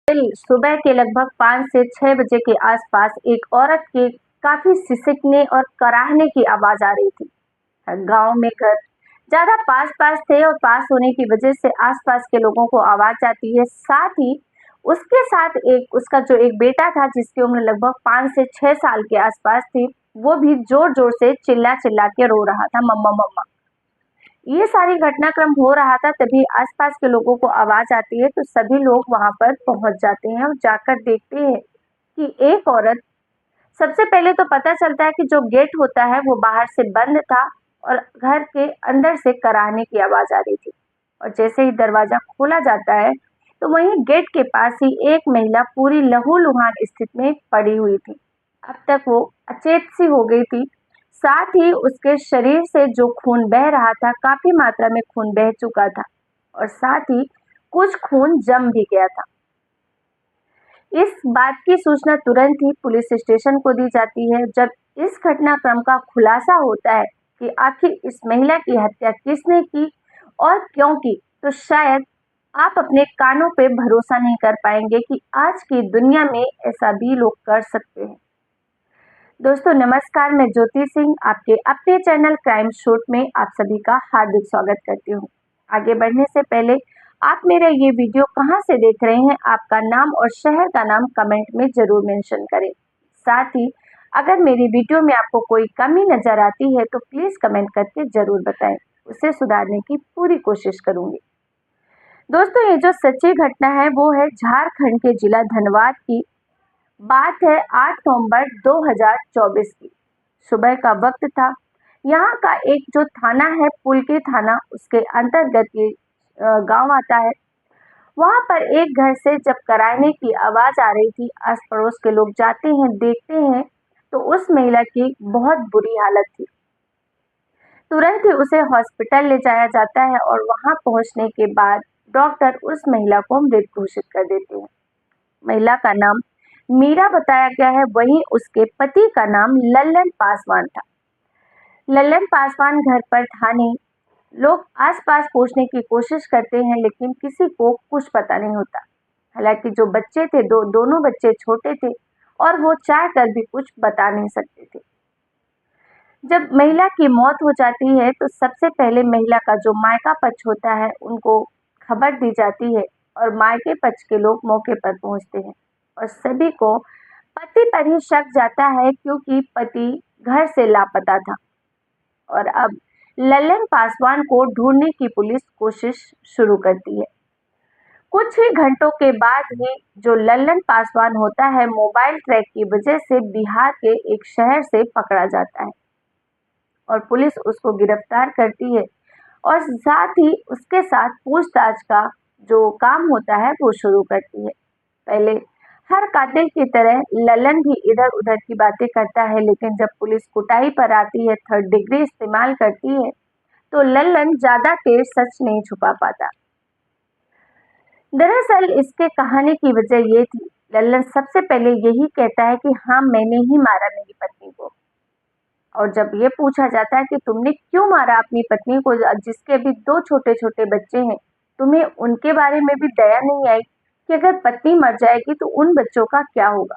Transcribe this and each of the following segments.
सुबह के लगभग 5 से 6 बजे के आसपास एक औरत के काफी सिसकने और कराहने की आवाज आ रही थी। गांव में घर ज्यादा पास पास थे और पास होने की वजह से आसपास के लोगों को आवाज आती है। साथ ही उसके साथ एक उसका जो एक बेटा था जिसकी उम्र लगभग 5 से 6 साल के आसपास थी, वो भी जोर जोर से चिल्ला चिल्ला के रो रहा था, मम्मा मम्मा। ये सारी घटनाक्रम हो रहा था, तभी आसपास के लोगों को आवाज आती है तो सभी लोग वहां पर पहुंच जाते हैं और जाकर देखते हैं कि एक औरत। सबसे पहले तो पता चलता है कि जो गेट होता है वो बाहर से बंद था और घर के अंदर से कराहने की आवाज आ रही थी। और जैसे ही दरवाजा खोला जाता है तो वहीं गेट के पास ही एक महिला पूरी लहूलुहान स्थिति में पड़ी हुई थी। अब तक वो अचेत सी हो गई थी। साथ ही उसके शरीर से जो खून बह रहा था, काफी मात्रा में खून बह चुका था और साथ ही कुछ खून जम भी गया था। इस बात की सूचना तुरंत ही पुलिस स्टेशन को दी जाती है। जब इस घटनाक्रम का खुलासा होता है कि आखिर इस महिला की हत्या किसने की और क्यों की, तो शायद आप अपने कानों पे भरोसा नहीं कर पाएंगे कि आज की दुनिया में ऐसा भी लोग कर सकते हैं। दोस्तों नमस्कार, मैं ज्योति सिंह आपके अपने चैनल क्राइम शूट में आप सभी का हार्दिक स्वागत करती हूँ। आगे बढ़ने से पहले आप मेरा ये वीडियो कहाँ से देख रहे हैं, आपका नाम और शहर का नाम कमेंट में जरूर मेंशन करें। साथ ही अगर मेरी वीडियो में आपको कोई कमी नजर आती है तो प्लीज कमेंट करके जरूर बताएं, उसे सुधारने की पूरी कोशिश करूंगी। दोस्तों ये जो सच्ची घटना है वो है झारखंड के जिला धनबाद की। बात है 8 नवंबर 2024 की। सुबह का वक्त था। यहाँ का एक जो थाना है, पुलकी थाना, उसके अंतर्गत ये गांव आता है। वहां पर एक घर से जब कराहने की आवाज आ रही थी, आस पड़ोस के लोग जाते हैं, देखते हैं तो उस महिला की बहुत बुरी हालत थी। तुरंत ही उसे हॉस्पिटल ले जाया जाता है और वहां पहुंचने के बाद डॉक्टर उस महिला को मृत घोषित कर देते हैं। महिला का नाम मीरा बताया गया है, वहीं उसके पति का नाम लल्लन पासवान था। लल्लन पासवान घर पर था नहीं। लोग आसपास पूछने की कोशिश करते हैं लेकिन किसी को कुछ पता नहीं होता। हालांकि जो बच्चे थे, दोनों बच्चे छोटे थे और वो चाह कर भी कुछ बता नहीं सकते थे। जब महिला की मौत हो जाती है तो सबसे पहले महिला का जो मायका पक्ष होता है उनको खबर दी जाती है और मायके पक्ष के लोग मौके पर पहुंचते हैं और सभी को पति पर ही शक जाता है क्योंकि पति घर से लापता था। और अब लल्लन पासवान को ढूंढने की पुलिस कोशिश शुरू करती है। कुछ ही घंटों के बाद ही जो लल्लन पासवान होता है, मोबाइल ट्रैक की वजह से बिहार के एक शहर से पकड़ा जाता है और पुलिस उसको गिरफ्तार करती है और साथ ही उसके साथ पूछताछ का जो काम होता है वो शुरू करती है। पहले हर कातिल की तरह ललन भी इधर उधर की बातें करता है, लेकिन जब पुलिस कुटाई पर आती है, थर्ड डिग्री इस्तेमाल करती है, तो ललन ज्यादा देर सच नहीं छुपा पाता। दरअसल इसके कहानी की वजह ये थी, ललन सबसे पहले यही कहता है कि हाँ, मैंने ही मारा मेरी पत्नी को। और जब ये पूछा जाता है कि तुमने क्यों मारा अपनी पत्नी को, जिसके अभी दो छोटे छोटे बच्चे हैं, तुम्हें उनके बारे में भी दया नहीं आई कि अगर पत्नी मर जाएगी तो उन बच्चों का क्या होगा।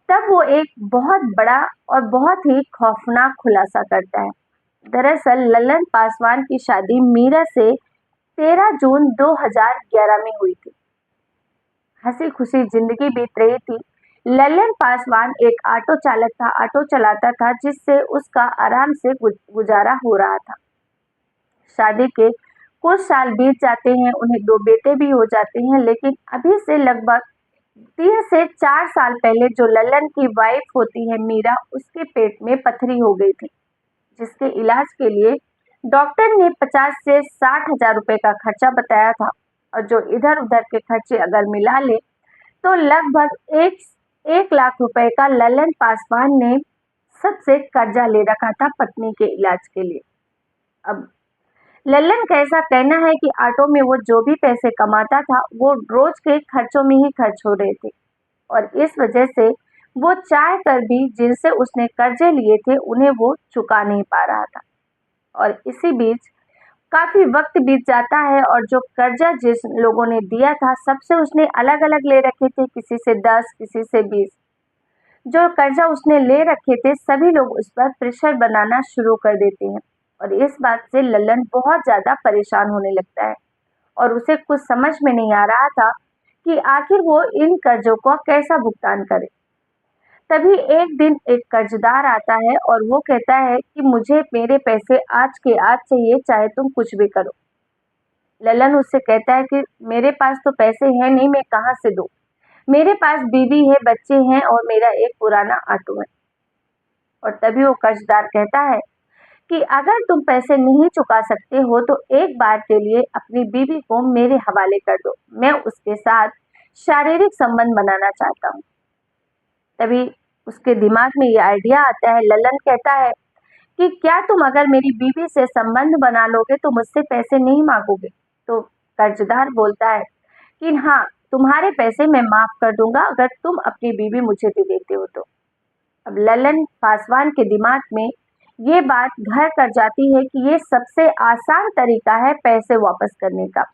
तब वो एक बहुत बड़ा और बहुत ही खौफनाक खुलासा करता है। दरअसल ललन पासवान की शादी मीरा से 13 जून 2011 में हुई थी। हंसी खुशी जिंदगी बीत रही थी। ललन पासवान एक ऑटो चालक था, ऑटो चलाता था, जिससे उसका आराम से गुजारा हो रहा था। शादी के कुछ साल बीत जाते हैं, उन्हें दो बेटे भी हो जाते हैं, लेकिन अभी से लगभग 3 से 4 साल पहले जो ललन की वाइफ होती है मीरा, उसके पेट में पथरी हो गई थी, जिसके इलाज के लिए डॉक्टर ने 50 से 60 हजार रुपए का खर्चा बताया था। और जो इधर उधर के खर्चे अगर मिला ले तो लगभग 1 लाख रुपए का ललन पासवान ने सबसे कर्जा ले रखा था पत्नी के इलाज के लिए। अब लल्लन का ऐसा कहना है कि ऑटो में वो जो भी पैसे कमाता था वो रोज के खर्चों में ही खर्च हो रहे थे और इस वजह से वो चाह कर भी जिनसे उसने कर्जे लिए थे उन्हें वो चुका नहीं पा रहा था। और इसी बीच काफ़ी वक़्त बीत जाता है और जो कर्ज़ा जिस लोगों ने दिया था, सबसे उसने अलग-अलग ले रखे थे, किसी से 10, किसी से 20। जो कर्ज़ा उसने ले रखे थे, सभी लोग उस पर प्रेशर बनाना शुरू कर देते हैं और इस बात से लल्लन बहुत ज़्यादा परेशान होने लगता है और उसे कुछ समझ में नहीं आ रहा था कि आखिर वो इन कर्ज़ों का कैसा भुगतान करे। तभी एक दिन एक कर्ज़दार आता है और वो कहता है कि मुझे मेरे पैसे आज के आज चाहिए, चाहे तुम कुछ भी करो। ललन उससे कहता है कि मेरे पास तो पैसे हैं नहीं, मैं कहाँ से दूँ? मेरे पास बीवी है, बच्चे हैं और मेरा एक पुराना ऑटो है। और तभी वो कर्ज़दार कहता है कि अगर तुम पैसे नहीं चुका सकते हो तो एक बार के लिए अपनी बीवी को मेरे हवाले कर दो। मैं उसके साथ शारीरिक संबंध बनाना चाहता हूँ। तभी उसके दिमाग में ये आइडिया आता है। ललन कहता है कि क्या तुम अगर मेरी बीवी से संबंध बना लोगे तो मुझसे पैसे नहीं मांगोगे? तो कर्जदार बोलता है कि हाँ, तुम्हारे पैसे मैं माफ कर दूंगा अगर तुम अपनी बीवी मुझे दे देते हो तो। अब ललन पासवान के दिमाग में ये बात घर कर जाती है कि ये सबसे आसान तरीका है पैसे वापस करने का,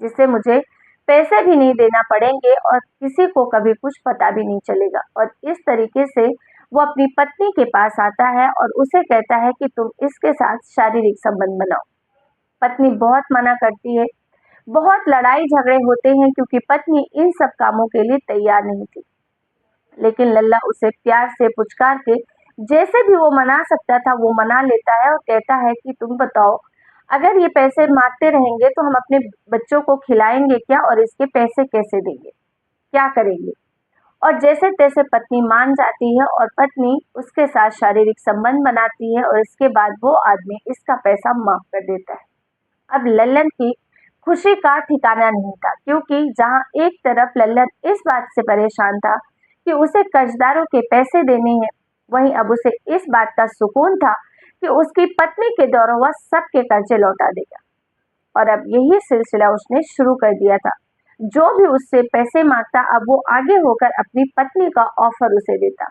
जिससे मुझे पैसे भी नहीं देना पड़ेंगे और किसी को कभी कुछ पता भी नहीं चलेगा। और इस तरीके से वो अपनी पत्नी के पास आता है और उसे कहता है कि तुम इसके साथ शारीरिक संबंध बनाओ। पत्नी बहुत मना करती है, बहुत लड़ाई झगड़े होते हैं क्योंकि पत्नी इन सब कामों के लिए तैयार नहीं थी। लेकिन लल्ला उसे प्यार से पुचकार के जैसे भी वो मना सकता था वो मना लेता है और कहता है कि तुम बताओ, अगर ये पैसे मांगते रहेंगे तो हम अपने बच्चों को खिलाएंगे क्या और इसके पैसे कैसे देंगे, क्या करेंगे? और जैसे तैसे पत्नी मान जाती है और पत्नी उसके साथ शारीरिक संबंध बनाती है और इसके बाद वो आदमी इसका पैसा माफ कर देता है। अब लल्लन की खुशी का ठिकाना नहीं था क्योंकि जहां एक तरफ लल्लन इस बात से परेशान था कि उसे कर्जदारों के पैसे देने हैं, वहीं अब उसे इस बात का सुकून था कि उसकी पत्नी के द्वारा वह सबके कर्जे लौटा देगा। और अब यही सिलसिला उसने शुरू कर दिया था। जो भी उससे पैसे मांगता अब वो आगे होकर अपनी पत्नी का ऑफर उसे देता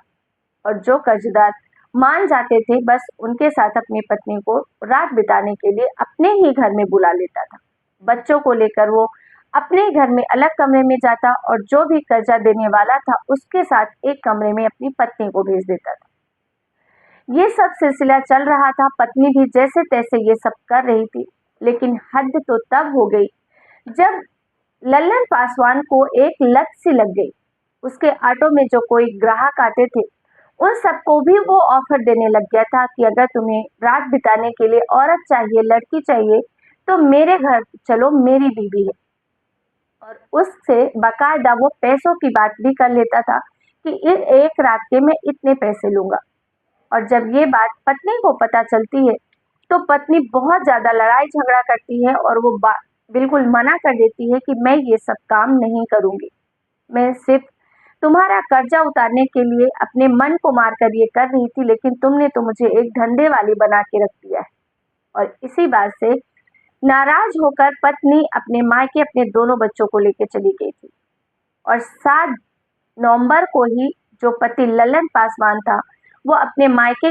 और जो कर्जदार मान जाते थे बस उनके साथ अपनी पत्नी को रात बिताने के लिए अपने ही घर में बुला लेता था। बच्चों को लेकर वो अपने घर में अलग कमरे में जाता और जो भी कर्जा देने वाला था उसके साथ एक कमरे में अपनी पत्नी को भेज देता था। ये सब सिलसिला चल रहा था। पत्नी भी जैसे तैसे ये सब कर रही थी, लेकिन हद तो तब हो गई जब लल्लन पासवान को एक लत सी लग गई। उसके ऑटो में जो कोई ग्राहक आते थे, उन सबको भी वो ऑफर देने लग गया था कि अगर तुम्हें रात बिताने के लिए औरत चाहिए, लड़की चाहिए, तो मेरे घर चलो, मेरी बीवी है। और उससे बाकायदा वो पैसों की बात भी कर लेता था कि इन एक रात के मैं इतने पैसे लूंगा। और जब ये बात पत्नी को पता चलती है, तो पत्नी बहुत ज़्यादा लड़ाई झगड़ा करती है और वो बिल्कुल मना कर देती है कि मैं ये सब काम नहीं करूँगी। मैं सिर्फ़ तुम्हारा कर्ज़ा उतारने के लिए अपने मन को मार कर ये कर रही थी, लेकिन तुमने तो मुझे एक धंधे वाली बना के रख दिया है। और इसी बात से नाराज़ होकर पत्नी अपने मायके अपने दोनों बच्चों को लेके चली गई थी। और 7 नवंबर को ही जो पति लल्लन पासवान था, वो अपने मायके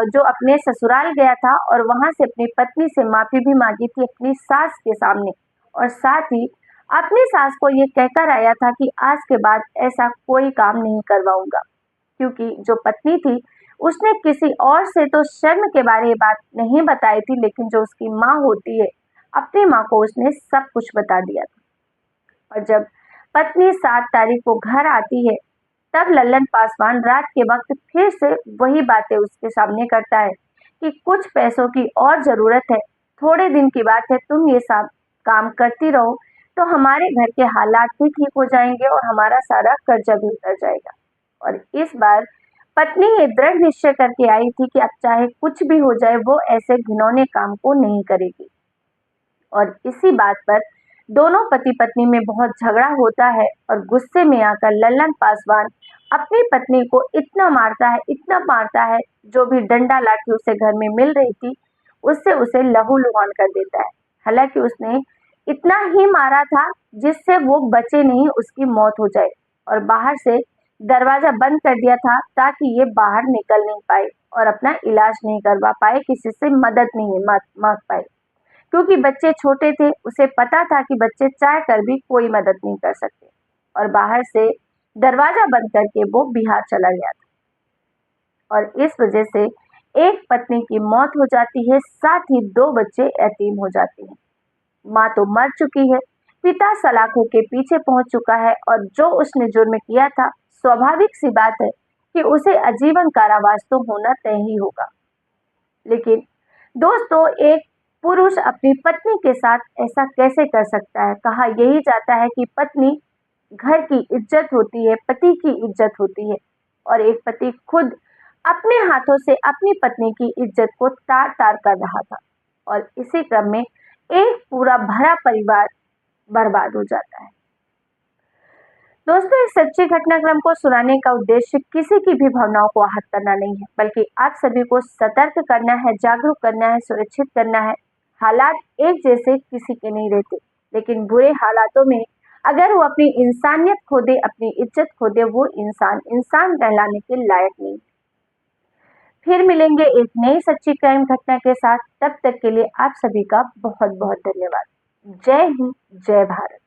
जो अपने ससुराल गया था और वहाँ से अपनी पत्नी से माफ़ी भी माँगी थी अपनी सास के सामने और साथ ही अपनी सास को ये कहकर आया था कि आज के बाद ऐसा कोई काम नहीं करवाऊँगा। क्योंकि जो पत्नी थी, उसने किसी और से तो शर्म के बारे बात नहीं बताई थी, लेकिन जो उसकी माँ होती है, अपनी माँ को उसने सब कुछ बता दिया था। और जब पत्नी 7 तारीख को घर आती है, तब लल्लन पासवान रात के वक्त फिर से वही बातें उसके सामने करता है कि कुछ पैसों की और ज़रूरत है, थोड़े दिन की बात है, तुम ये सब काम करती रहो, तो हमारे घर के हालात भी ठीक हो जाएंगे और हमारा सारा कर्जा भी उतर जाएगा। और इस बार पत्नी ये दृढ़ निश्चय करके आई थी कि अब चाहे कुछ भी हो जाए, वो ऐसे घिनौने काम को नहीं करेगी। और इसी बात पर दोनों पति पत्नी में बहुत झगड़ा होता है और गुस्से में आकर लल्लन पासवान अपनी पत्नी को इतना मारता है, जो भी डंडा लाठी उसे घर में मिल रही थी, उससे उसे लहूलुहान कर देता है। हालांकि उसने इतना ही मारा था जिससे वो बचे नहीं, उसकी मौत हो जाए और बाहर से दरवाजा बंद कर दिया था ताकि ये बाहर निकल नहीं पाए और अपना इलाज नहीं करवा पाए, किसी से मदद नहीं मांग पाए। क्योंकि बच्चे छोटे थे, उसे पता था कि बच्चे चाह कर भी कोई मदद नहीं कर सकते और बाहर से दरवाजा बंद करके वो बिहार चला गया था और इस वजह से एक पत्नी की मौत हो जाती है, साथ ही 2 बच्चे यतीम हो जाते हैं। माँ तो मर चुकी है, पिता सलाखों के पीछे पहुंच चुका है और जो उसने जुर्म किया था, स्वाभाविक सी बात है कि उसे आजीवन कारावास तो होना तय ही होगा। लेकिन दोस्तों, एक पुरुष अपनी पत्नी के साथ ऐसा कैसे कर सकता है? कहा यही जाता है कि पत्नी घर की इज्जत होती है, पति की इज्जत होती है और एक पति खुद अपने हाथों से अपनी पत्नी की इज्जत को तार-तार कर रहा था और इसी क्रम में एक पूरा भरा परिवार बर्बाद हो जाता है। दोस्तों, इस सच्ची घटनाक्रम को सुनाने का उद्देश्य किसी की भी भावनाओं को आहत करना नहीं है, बल्कि आप सभी को सतर्क करना है, जागरूक करना है, सुरक्षित करना है। हालात एक जैसे किसी के नहीं रहते, लेकिन बुरे हालातों में अगर वो अपनी इंसानियत खो दे, अपनी इज्जत खो दे, वो इंसान इंसान कहलाने के लायक नहीं। फिर मिलेंगे एक नई सच्ची क्राइम घटना के साथ, तब तक के लिए आप सभी का बहुत बहुत धन्यवाद। जय हिंद, जय भारत।